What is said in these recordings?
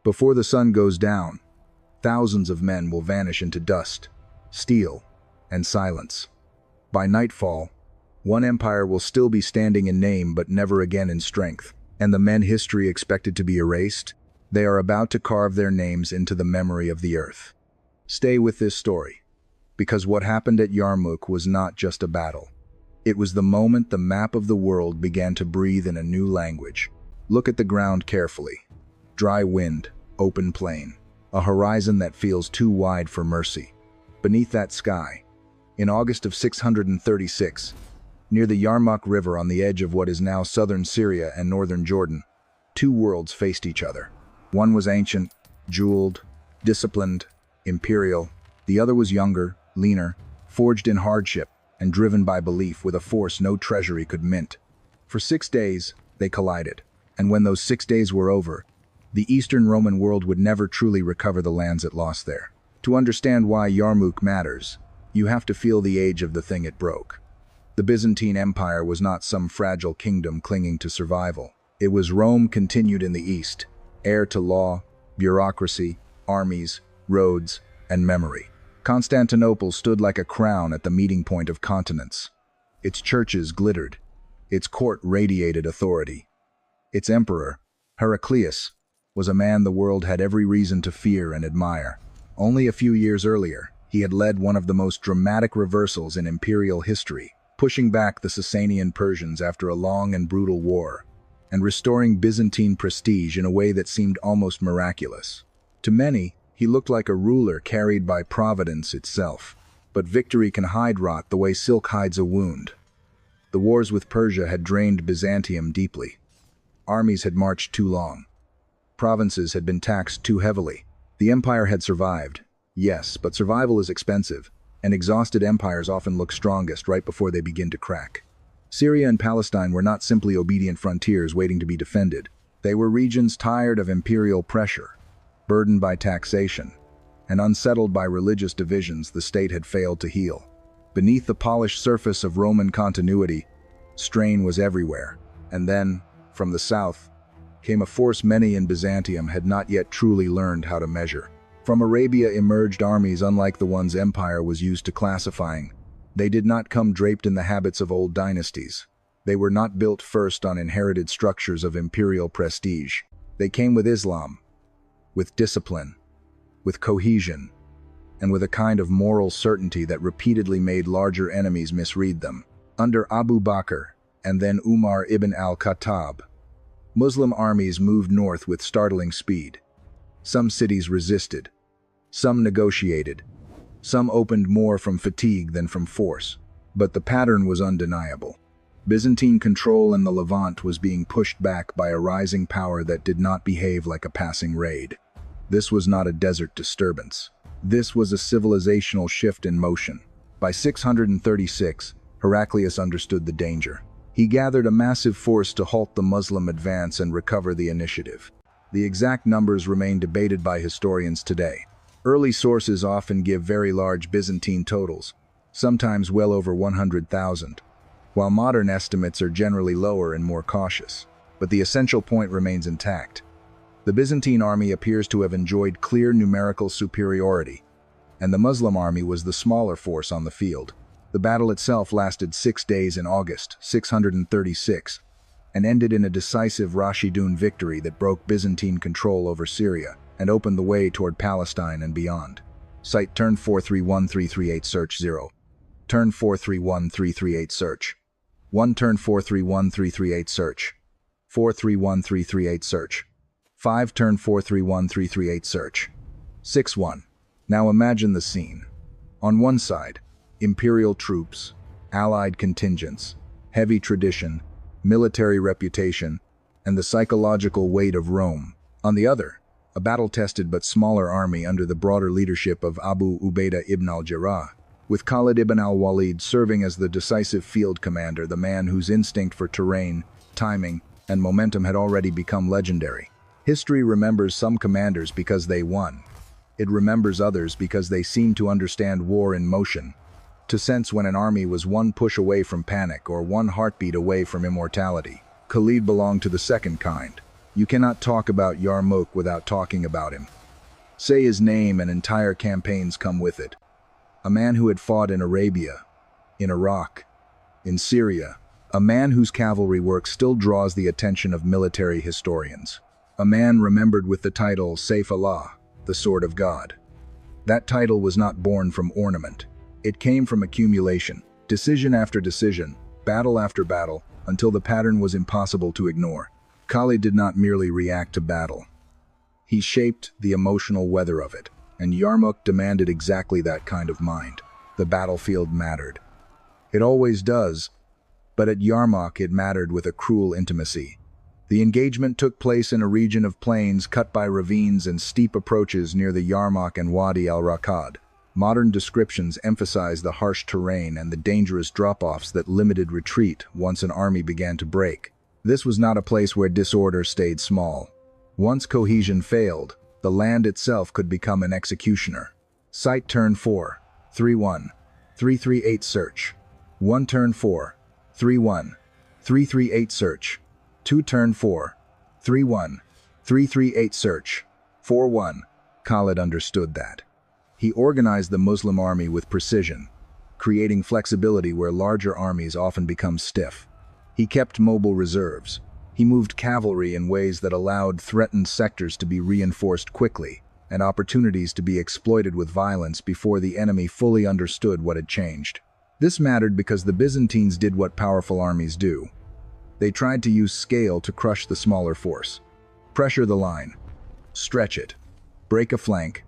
Before the sun goes down, thousands of men will vanish into dust, steel, and silence. By nightfall, one empire will still be standing in name but never again in strength. And the men history expected to be erased, they are about to carve their names into the memory of the earth. Stay with this story, because what happened at Yarmouk was not just a battle. It was the moment the map of the world began to breathe in a new language. Look at the ground carefully. Dry wind, open plain, a horizon that feels too wide for mercy. Beneath that sky, in August of 636, near the Yarmouk River on the edge of what is now southern Syria and northern Jordan, two worlds faced each other. One was ancient, jeweled, disciplined, imperial. The other was younger, leaner, forged in hardship, and driven by belief with a force no treasury could mint. For 6 days, they collided, and when those 6 days were over, the Eastern Roman world would never truly recover the lands it lost there. To understand why Yarmouk matters, you have to feel the age of the thing it broke. The Byzantine Empire was not some fragile kingdom clinging to survival. It was Rome continued in the East, heir to law, bureaucracy, armies, roads, and memory. Constantinople stood like a crown at the meeting point of continents. Its churches glittered. Its court radiated authority. Its emperor, Heraclius, was a man the world had every reason to fear and admire. Only a few years earlier, he had led one of the most dramatic reversals in imperial history, pushing back the Sasanian Persians after a long and brutal war, and restoring Byzantine prestige in a way that seemed almost miraculous. To many, he looked like a ruler carried by providence itself. But victory can hide rot the way silk hides a wound. The wars with Persia had drained Byzantium deeply. Armies had marched too long. Provinces had been taxed too heavily. The empire had survived, yes, but survival is expensive, and exhausted empires often look strongest right before they begin to crack. Syria and Palestine were not simply obedient frontiers waiting to be defended. They were regions tired of imperial pressure, burdened by taxation, and unsettled by religious divisions the state had failed to heal. Beneath the polished surface of Roman continuity, strain was everywhere. And then, from the south, came a force many in Byzantium had not yet truly learned how to measure. From Arabia emerged armies unlike the ones empire was used to classifying. They did not come draped in the habits of old dynasties. They were not built first on inherited structures of imperial prestige. They came with Islam, with discipline, with cohesion, and with a kind of moral certainty that repeatedly made larger enemies misread them. Under Abu Bakr and then Umar ibn al-Khattab, Muslim armies moved north with startling speed. Some cities resisted, some negotiated, some opened more from fatigue than from force. But the pattern was undeniable. Byzantine control in the Levant was being pushed back by a rising power that did not behave like a passing raid. This was not a desert disturbance. This was a civilizational shift in motion. By 636, Heraclius understood the danger. He gathered a massive force to halt the Muslim advance and recover the initiative. The exact numbers remain debated by historians today. Early sources often give very large Byzantine totals, sometimes well over 100,000, while modern estimates are generally lower and more cautious. But the essential point remains intact. The Byzantine army appears to have enjoyed clear numerical superiority, and the Muslim army was the smaller force on the field. The battle itself lasted 6 days in August 636 and ended in a decisive Rashidun victory that broke Byzantine control over Syria and opened the way toward Palestine and beyond. Site turn 431338 search 0. Turn 431338 search. 1 turn 431338 search. 431338 search. 5 turn 431338 search. 6-1. Now imagine the scene. On one side, imperial troops, allied contingents, heavy tradition, military reputation, and the psychological weight of Rome. On the other, a battle-tested but smaller army under the broader leadership of Abu Ubaidah ibn al-Jarrah, with Khalid ibn al-Walid serving as the decisive field commander, the man whose instinct for terrain, timing, and momentum had already become legendary. History remembers some commanders because they won. It remembers others because they seemed to understand war in motion, to sense when an army was one push away from panic or one heartbeat away from immortality. Khalid belonged to the second kind. You cannot talk about Yarmouk without talking about him. Say his name and entire campaigns come with it. A man who had fought in Arabia, in Iraq, in Syria. A man whose cavalry work still draws the attention of military historians. A man remembered with the title Sayf Allah, the Sword of God. That title was not born from ornament. It came from accumulation, decision after decision, battle after battle, until the pattern was impossible to ignore. Khalid did not merely react to battle. He shaped the emotional weather of it, and Yarmouk demanded exactly that kind of mind. The battlefield mattered. It always does, but at Yarmouk it mattered with a cruel intimacy. The engagement took place in a region of plains cut by ravines and steep approaches near the Yarmouk and Wadi al-Rakad. Modern descriptions emphasize the harsh terrain and the dangerous drop-offs that limited retreat once an army began to break. This was not a place where disorder stayed small. Once cohesion failed, the land itself could become an executioner. Site turn 4, 3-1, 338 search. 1 turn 4, 3-1, 338 search. 2 turn 4, 3-1, 338 search. 4-1. Khalid understood that. He organized the Muslim army with precision, creating flexibility where larger armies often become stiff. He kept mobile reserves. He moved cavalry in ways that allowed threatened sectors to be reinforced quickly and opportunities to be exploited with violence before the enemy fully understood what had changed. This mattered because the Byzantines did what powerful armies do. They tried to use scale to crush the smaller force. Pressure the line, stretch it, break a flank,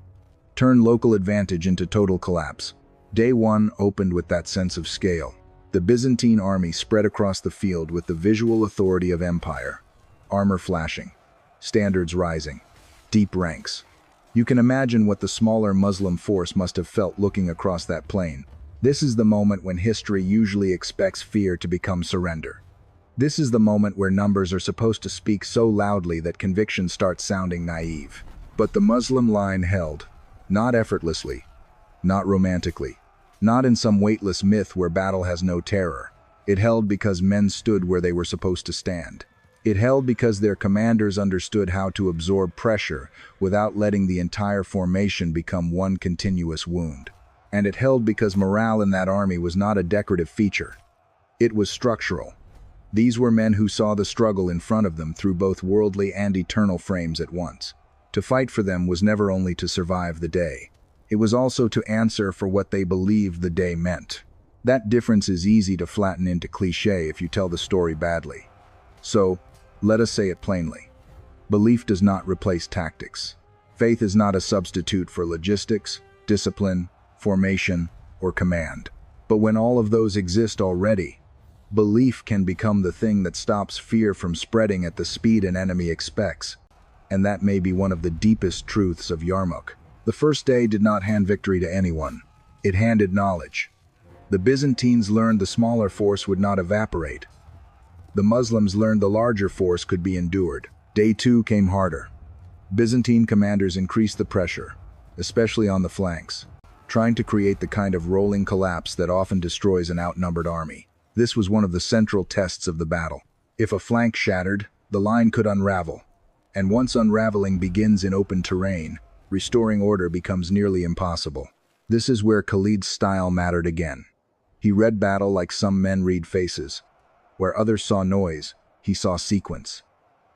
turn local advantage into total collapse. Day 1 opened with that sense of scale. The Byzantine army spread across the field with the visual authority of empire. Armor flashing, standards rising, deep ranks. You can imagine what the smaller Muslim force must have felt looking across that plain. This is the moment when history usually expects fear to become surrender. This is the moment where numbers are supposed to speak so loudly that conviction starts sounding naive. But the Muslim line held. Not effortlessly, not romantically, not in some weightless myth where battle has no terror. It held because men stood where they were supposed to stand. It held because their commanders understood how to absorb pressure without letting the entire formation become one continuous wound. And it held because morale in that army was not a decorative feature. It was structural. These were men who saw the struggle in front of them through both worldly and eternal frames at once. To fight for them was never only to survive the day. It was also to answer for what they believed the day meant. That difference is easy to flatten into cliché if you tell the story badly. So, let us say it plainly. Belief does not replace tactics. Faith is not a substitute for logistics, discipline, formation, or command. But when all of those exist already, belief can become the thing that stops fear from spreading at the speed an enemy expects. And that may be one of the deepest truths of Yarmouk. The first day did not hand victory to anyone. It handed knowledge. The Byzantines learned the smaller force would not evaporate. The Muslims learned the larger force could be endured. Day 2 came harder. Byzantine commanders increased the pressure, especially on the flanks, trying to create the kind of rolling collapse that often destroys an outnumbered army. This was one of the central tests of the battle. If a flank shattered, the line could unravel. And once unraveling begins in open terrain, restoring order becomes nearly impossible. This is where Khalid's style mattered again. He read battle like some men read faces. Where others saw noise, he saw sequence.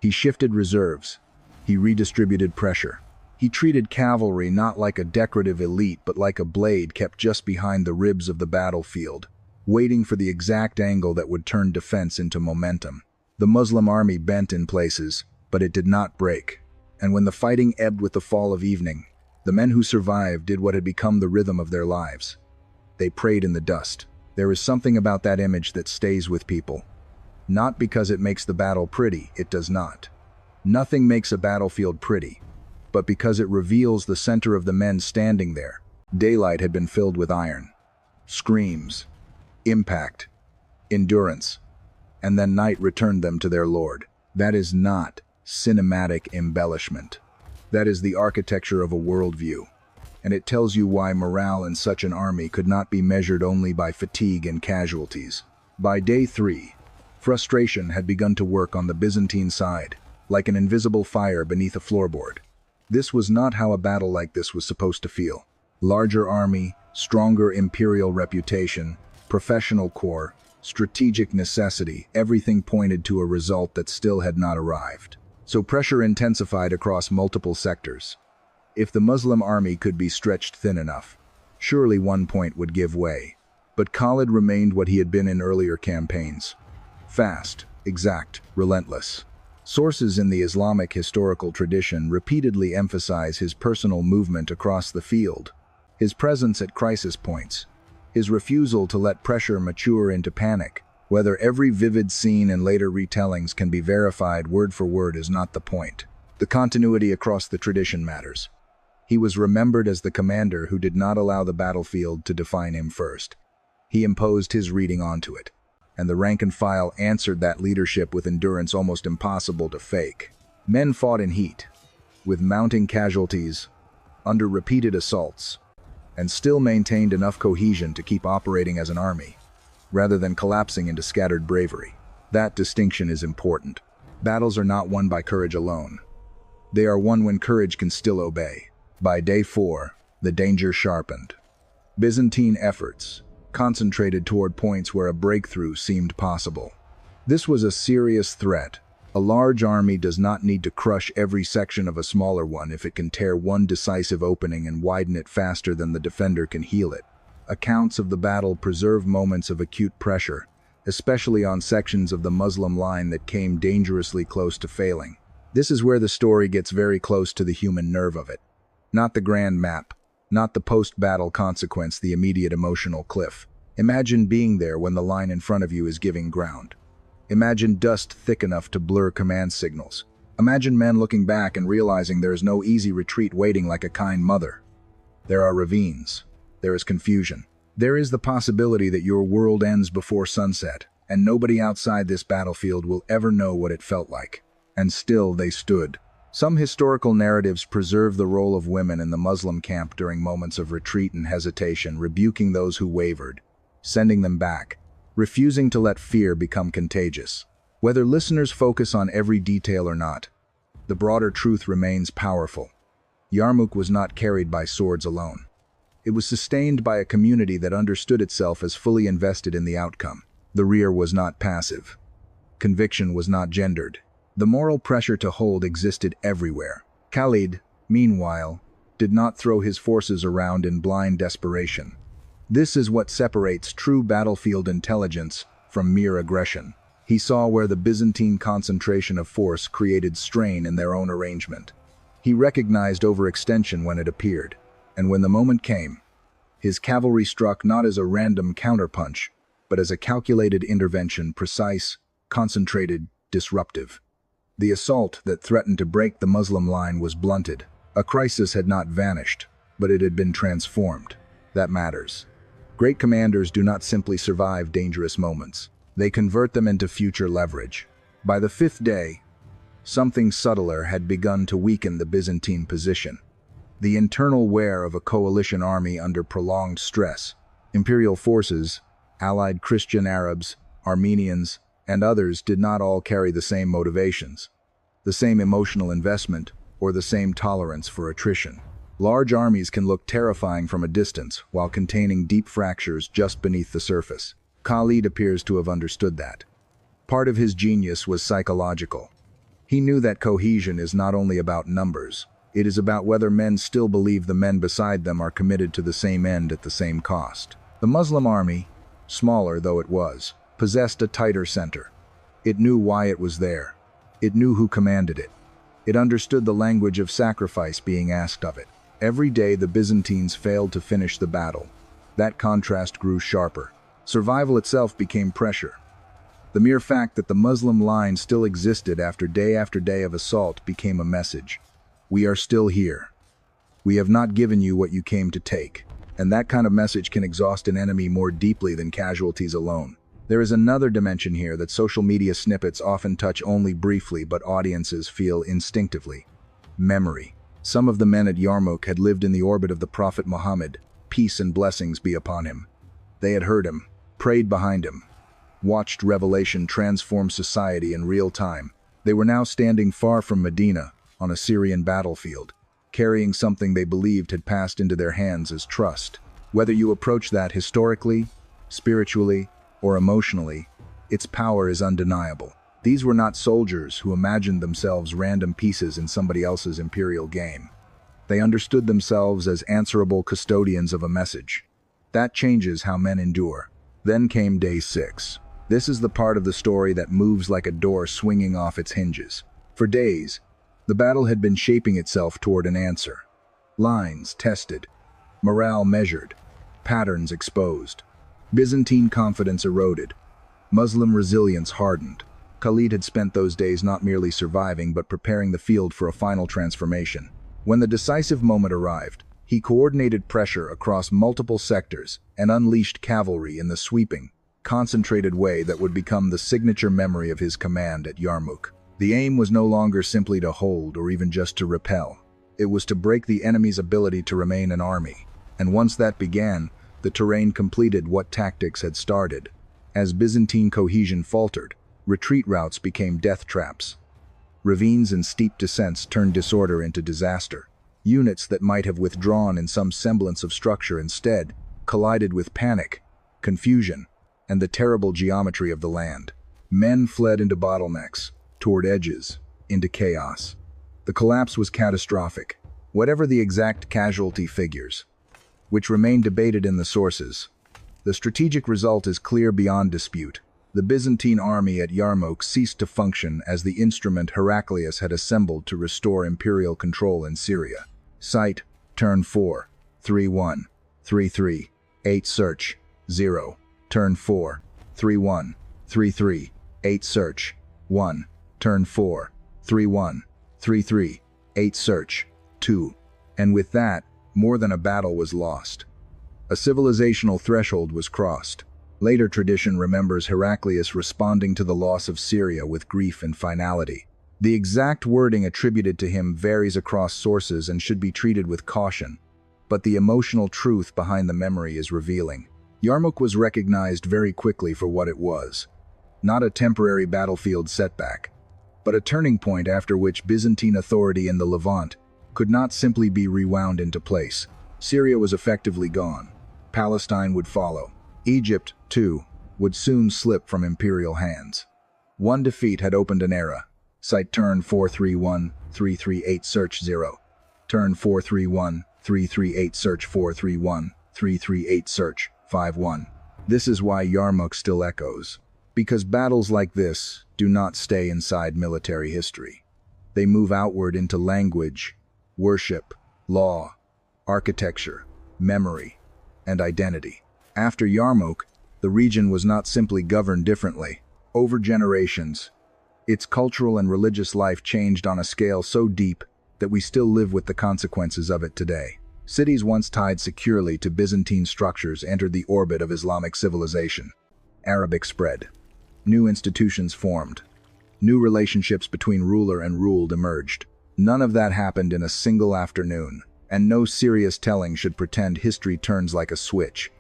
He shifted reserves. He redistributed pressure. He treated cavalry not like a decorative elite but like a blade kept just behind the ribs of the battlefield, waiting for the exact angle that would turn defense into momentum. The Muslim army bent in places, but it did not break. And when the fighting ebbed with the fall of evening, the men who survived did what had become the rhythm of their lives. They prayed in the dust. There is something about that image that stays with people. Not because it makes the battle pretty, it does not. Nothing makes a battlefield pretty, but because it reveals the center of the men standing there. Daylight had been filled with iron, screams, impact, endurance, and then night returned them to their Lord. That is not cinematic embellishment. That is the architecture of a worldview, and it tells you why morale in such an army could not be measured only by fatigue and casualties. By day 3, frustration had begun to work on the Byzantine side. like an invisible fire beneath a floorboard. This was not how a battle like this was supposed to feel. Larger army, stronger imperial reputation, professional corps, strategic necessity, everything pointed to a result that still had not arrived. So pressure intensified across multiple sectors. If the Muslim army could be stretched thin enough, surely one point would give way. But Khalid remained what he had been in earlier campaigns. Fast, exact, relentless. Sources in the Islamic historical tradition repeatedly emphasize his personal movement across the field, his presence at crisis points, his refusal to let pressure mature into panic. Whether every vivid scene and later retellings can be verified word for word is not the point. The continuity across the tradition matters. He was remembered as the commander who did not allow the battlefield to define him first. He imposed his reading onto it, and the rank and file answered that leadership with endurance almost impossible to fake. Men fought in heat, with mounting casualties, under repeated assaults, and still maintained enough cohesion to keep operating as an army, rather than collapsing into scattered bravery. That distinction is important. Battles are not won by courage alone. They are won when courage can still obey. By day 4, the danger sharpened. Byzantine efforts concentrated toward points where a breakthrough seemed possible. This was a serious threat. A large army does not need to crush every section of a smaller one if it can tear one decisive opening and widen it faster than the defender can heal it. Accounts of the battle preserve moments of acute pressure, especially on sections of the Muslim line that came dangerously close to failing. This is where the story gets very close to the human nerve of it. Not the grand map, not the post-battle consequence, the immediate emotional cliff. Imagine being there when the line in front of you is giving ground. Imagine dust thick enough to blur command signals. Imagine men looking back and realizing there is no easy retreat waiting like a kind mother. There are ravines. There is confusion. There is the possibility that your world ends before sunset, and nobody outside this battlefield will ever know what it felt like. And still they stood. Some historical narratives preserve the role of women in the Muslim camp during moments of retreat and hesitation, rebuking those who wavered, sending them back, refusing to let fear become contagious. Whether listeners focus on every detail or not, the broader truth remains powerful. Yarmouk was not carried by swords alone. It was sustained by a community that understood itself as fully invested in the outcome. The rear was not passive. Conviction was not gendered. The moral pressure to hold existed everywhere. Khalid, meanwhile, did not throw his forces around in blind desperation. This is what separates true battlefield intelligence from mere aggression. He saw where the Byzantine concentration of force created strain in their own arrangement. He recognized overextension when it appeared, and when the moment came, his cavalry struck not as a random counterpunch, but as a calculated intervention, precise, concentrated, disruptive. The assault that threatened to break the Muslim line was blunted. A crisis had not vanished, but it had been transformed. That matters. Great commanders do not simply survive dangerous moments. They convert them into future leverage. By the 5th day, something subtler had begun to weaken the Byzantine position. The internal wear of a coalition army under prolonged stress. Imperial forces, allied Christian Arabs, Armenians, and others did not all carry the same motivations, the same emotional investment, or the same tolerance for attrition. Large armies can look terrifying from a distance while containing deep fractures just beneath the surface. Khalid appears to have understood that. Part of his genius was psychological. He knew that cohesion is not only about numbers, it is about whether men still believe the men beside them are committed to the same end at the same cost. The Muslim army, smaller though it was, possessed a tighter center. It knew why it was there. It knew who commanded it. It understood the language of sacrifice being asked of it. Every day the Byzantines failed to finish the battle. That contrast grew sharper. Survival itself became pressure. The mere fact that the Muslim line still existed after day of assault became a message. We are still here. We have not given you what you came to take. And that kind of message can exhaust an enemy more deeply than casualties alone. There is another dimension here that social media snippets often touch only briefly, but audiences feel instinctively. Memory. Some of the men at Yarmouk had lived in the orbit of the Prophet Muhammad, peace and blessings be upon him. They had heard him, prayed behind him, watched revelation transform society in real time. They were now standing far from Medina, on a Syrian battlefield, carrying something they believed had passed into their hands as trust. Whether you approach that historically, spiritually, or emotionally, its power is undeniable. These were not soldiers who imagined themselves random pieces in somebody else's imperial game. They understood themselves as answerable custodians of a message. That changes how men endure. Then came day 6. This is the part of the story that moves like a door swinging off its hinges. For days, the battle had been shaping itself toward an answer. Lines tested, morale measured, patterns exposed. Byzantine confidence eroded, Muslim resilience hardened. Khalid had spent those days not merely surviving but preparing the field for a final transformation. When the decisive moment arrived, he coordinated pressure across multiple sectors and unleashed cavalry in the sweeping, concentrated way that would become the signature memory of his command at Yarmouk. The aim was no longer simply to hold or even just to repel. It was to break the enemy's ability to remain an army. And once that began, the terrain completed what tactics had started. As Byzantine cohesion faltered, retreat routes became death traps. Ravines and steep descents turned disorder into disaster. Units that might have withdrawn in some semblance of structure instead collided with panic, confusion, and the terrible geometry of the land. Men fled into bottlenecks, toward edges, into chaos. The collapse was catastrophic, whatever the exact casualty figures, which remain debated in the sources. The strategic result is clear beyond dispute. The Byzantine army at Yarmouk ceased to function as the instrument Heraclius had assembled to restore imperial control in Syria. Site, turn 4, 3-1, 3-3, 8 search, 0. Turn 4, 3-1, 3-3, 8 search, 1. Turn 4, 3-1, 3-3, 8 search, 2. And with that, more than a battle was lost. A civilizational threshold was crossed. Later tradition remembers Heraclius responding to the loss of Syria with grief and finality. The exact wording attributed to him varies across sources and should be treated with caution, but the emotional truth behind the memory is revealing. Yarmouk was recognized very quickly for what it was. Not a temporary battlefield setback, but a turning point after which Byzantine authority in the Levant could not simply be rewound into place. Syria was effectively gone. Palestine would follow. Egypt, too, would soon slip from imperial hands. One defeat had opened an era. Site turn 4-3-1, 3-3-8 search 0. Turn 4-3-1, 3-3-8 search 4-3-1, 3-3-8 search 5-1. This is why Yarmouk still echoes. Because battles like this do not stay inside military history. They move outward into language, worship, law, architecture, memory, and identity. After Yarmouk, the region was not simply governed differently. Over generations, its cultural and religious life changed on a scale so deep that we still live with the consequences of it today. Cities once tied securely to Byzantine structures entered the orbit of Islamic civilization. Arabic spread. New institutions formed. New relationships between ruler and ruled emerged. None of that happened in a single afternoon, and no serious telling should pretend history turns like a switch.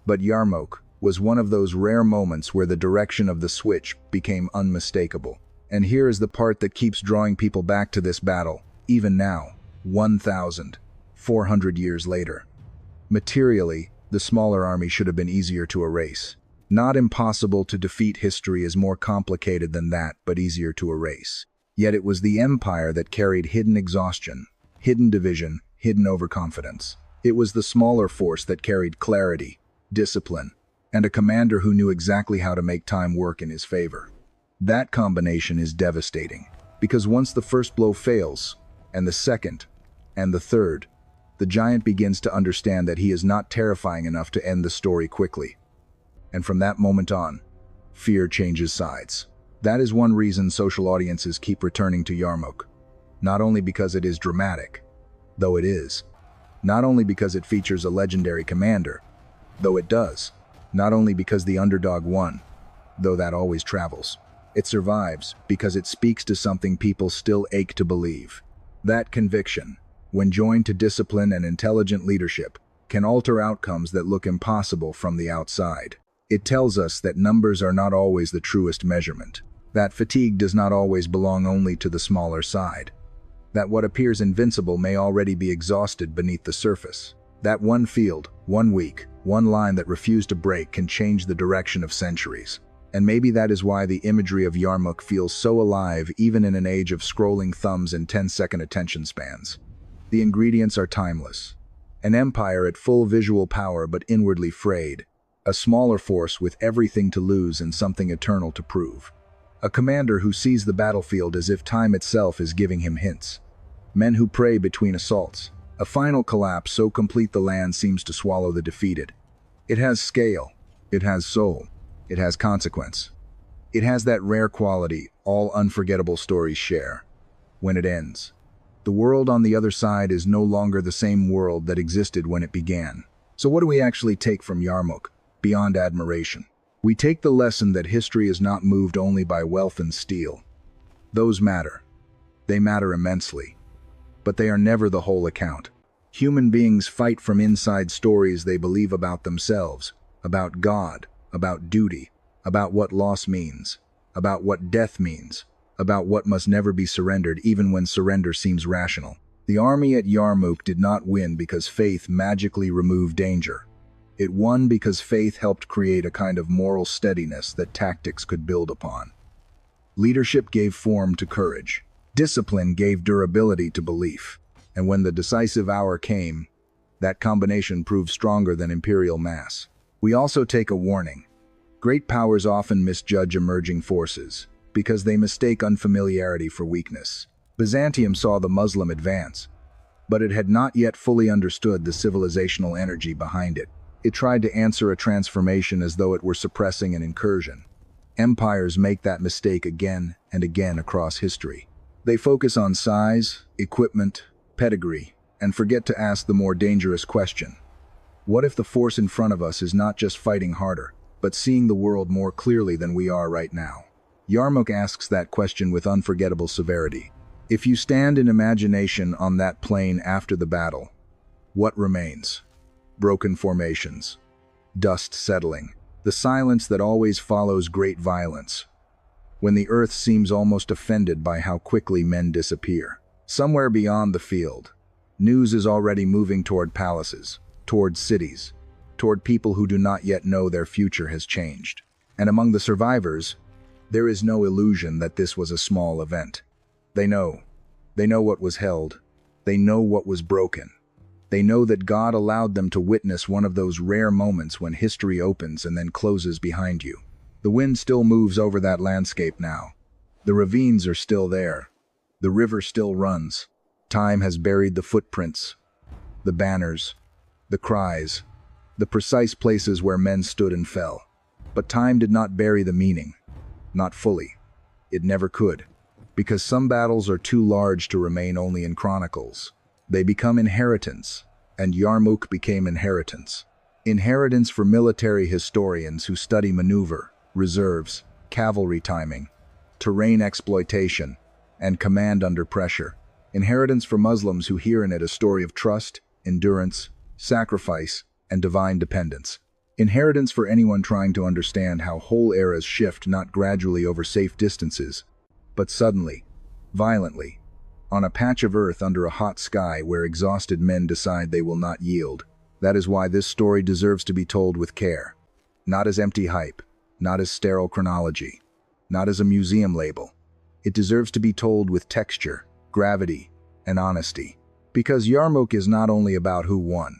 But Yarmouk was one of those rare moments where the direction of the switch became unmistakable. And here is the part that keeps drawing people back to this battle, even now, 1,400 years later. Materially, the smaller army should have been easier to erase. Not impossible to defeat. History is more complicated than that, but easier to erase. Yet it was the empire that carried hidden exhaustion, hidden division, hidden overconfidence. It was the smaller force that carried clarity, discipline, and a commander who knew exactly how to make time work in his favor. That combination is devastating, because once the first blow fails, and the second, and the third, the giant begins to understand that he is not terrifying enough to end the story quickly. And from that moment on, fear changes sides. That is one reason social audiences keep returning to Yarmouk. Not only because it is dramatic, though it is. Not only because it features a legendary commander, though it does. Not only because the underdog won, though that always travels. It survives because it speaks to something people still ache to believe. That conviction, when joined to discipline and intelligent leadership, can alter outcomes that look impossible from the outside. It tells us that numbers are not always the truest measurement, That fatigue does not always belong only to the smaller side. That what appears invincible may already be exhausted beneath the surface. That one field, one week, one line that refused to break can change the direction of centuries. And maybe that is why the imagery of Yarmouk feels so alive even in an age of scrolling thumbs and 10-second attention spans. The ingredients are timeless. An empire at full visual power but inwardly frayed. A smaller force with everything to lose and something eternal to prove. A commander who sees the battlefield as if time itself is giving him hints. Men who pray between assaults. A final collapse so complete the land seems to swallow the defeated. It has scale. It has soul. It has consequence. It has that rare quality all unforgettable stories share. When it ends, the world on the other side is no longer the same world that existed when it began. So what do we actually take from Yarmouk, beyond admiration? We take the lesson that history is not moved only by wealth and steel. Those matter. They matter immensely. But they are never the whole account. Human beings fight from inside stories they believe about themselves, about God, about duty, about what loss means, about what death means, about what must never be surrendered even when surrender seems rational. The army at Yarmouk did not win because faith magically removed danger. It won because faith helped create a kind of moral steadiness that tactics could build upon. Leadership gave form to courage. Discipline gave durability to belief. And when the decisive hour came, that combination proved stronger than imperial mass. We also take a warning. Great powers often misjudge emerging forces because they mistake unfamiliarity for weakness. Byzantium saw the Muslim advance, but it had not yet fully understood the civilizational energy behind it. It tried to answer a transformation as though it were suppressing an incursion. Empires make that mistake again and again across history. They focus on size, equipment, pedigree, and forget to ask the more dangerous question. What if the force in front of us is not just fighting harder, but seeing the world more clearly than we are right now? Yarmouk asks that question with unforgettable severity. If you stand in imagination on that plain after the battle, what remains? Broken formations, dust settling, the silence that always follows great violence, when the earth seems almost offended by how quickly men disappear. Somewhere beyond the field, news is already moving toward palaces, toward cities, toward people who do not yet know their future has changed. And among the survivors, there is no illusion that this was a small event. They know what was held. They know what was broken. They know that God allowed them to witness one of those rare moments when history opens and then closes behind you. The wind still moves over that landscape now. The ravines are still there. The river still runs. Time has buried the footprints, the banners, the cries, the precise places where men stood and fell. But time did not bury the meaning. Not fully. It never could. Because some battles are too large to remain only in chronicles. They become inheritance, and Yarmouk became inheritance. Inheritance for military historians who study maneuver, reserves, cavalry timing, terrain exploitation, and command under pressure. Inheritance for Muslims who hear in it a story of trust, endurance, sacrifice, and divine dependence. Inheritance for anyone trying to understand how whole eras shift not gradually over safe distances, but suddenly, violently, on a patch of earth under a hot sky where exhausted men decide they will not yield. That is why this story deserves to be told with care. Not as empty hype, not as sterile chronology, not as a museum label. It deserves to be told with texture, gravity, and honesty. Because Yarmouk is not only about who won.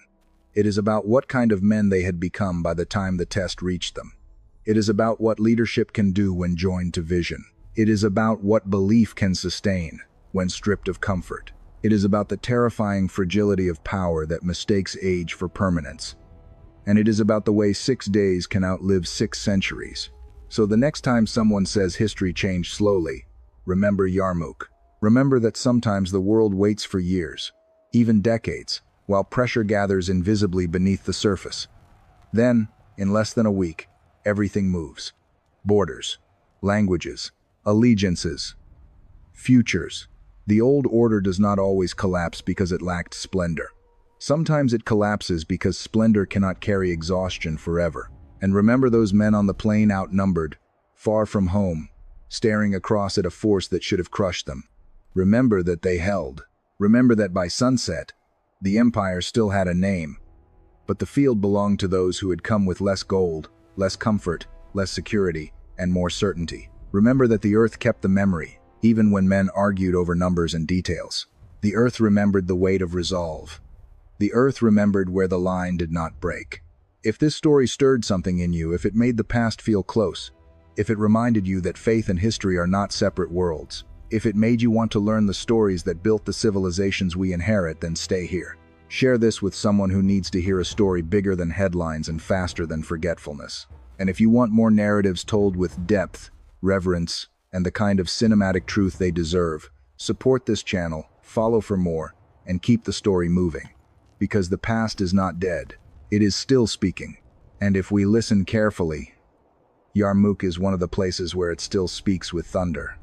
It is about what kind of men they had become by the time the test reached them. It is about what leadership can do when joined to vision. It is about what belief can sustain when stripped of comfort. It is about the terrifying fragility of power that mistakes age for permanence. And it is about the way 6 days can outlive 6 centuries. So the next time someone says history changed slowly, remember Yarmouk. Remember that sometimes the world waits for years, even decades, while pressure gathers invisibly beneath the surface. Then, in less than a week, everything moves. Borders, languages, allegiances, futures. The old order does not always collapse because it lacked splendor. Sometimes it collapses because splendor cannot carry exhaustion forever. And remember those men on the plain outnumbered, far from home, staring across at a force that should have crushed them. Remember that they held. Remember that by sunset, the empire still had a name. But the field belonged to those who had come with less gold, less comfort, less security, and more certainty. Remember that the earth kept the memory, even when men argued over numbers and details. The earth remembered the weight of resolve. The earth remembered where the line did not break. If this story stirred something in you, if it made the past feel close, if it reminded you that faith and history are not separate worlds, if it made you want to learn the stories that built the civilizations we inherit, then stay here. Share this with someone who needs to hear a story bigger than headlines and faster than forgetfulness. And if you want more narratives told with depth, reverence, and the kind of cinematic truth they deserve, support this channel, follow for more, and keep the story moving. Because the past is not dead, it is still speaking. And if we listen carefully, Yarmouk is one of the places where it still speaks with thunder.